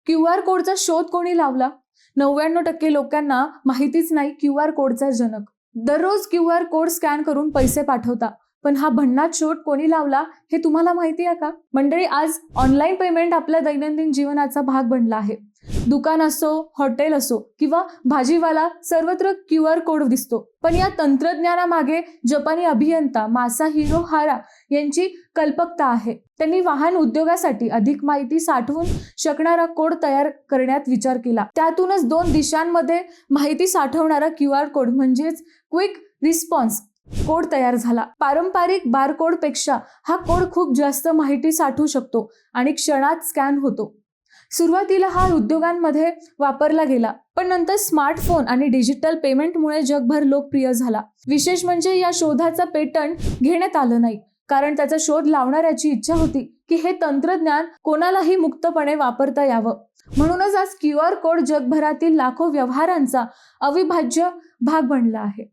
QR कोडचा शोध कोणी लावला? 99% लोकांना माहितीच नाही QR कोडचा जनक. दररोज QR कोड स्कॅन करून पैसे पाठवता, पण हा भन्नाट शोध कोणी लावला हे तुम्हाला माहिती आहे का? मंडळी, आज ऑनलाईन पेमेंट आपल्या दैनंदिन जीवनाचा भाग बनला आहे. दुकान असो, हॉटेल असो किंवा भाजीवाला, सर्वत्र QR कोड दिसतो. पण या तंत्रज्ञानामागे जपानी अभियंता मासाहिरो हारा यांची कल्पकता आहे. त्यांनी वाहन उद्योगासाठी अधिक माहिती साठवून शकणारा कोड तयार करण्यात विचार केला. त्यातूनच 2 दिशांमध्ये माहिती साठवणारा QR कोड म्हणजेच क्विक रिस्पॉन्स कोड तयार झाला. पारंपरिक बारकोड पेक्षा हा कोड खूप जास्त माहिती साठवू शकतो आणि क्षणात स्कॅन होतो. सुरुवातीला हा उद्योगांमध्ये वापरला गेला, पण नंतर स्मार्टफोन आणि डिजिटल पेमेंटमुळे जगभर लोकप्रिय झाला. विशेष म्हणजे या शोधाचा पेटंट घेण्यात आलं नाही, कारण त्याचा शोध लावणाऱ्याची इच्छा होती की हे तंत्रज्ञान कोणालाही मुक्तपणे वापरता यावं. म्हणूनच आज QR कोड जगभरातील लाखो व्यवहारांचा अविभाज्य भाग बनला आहे.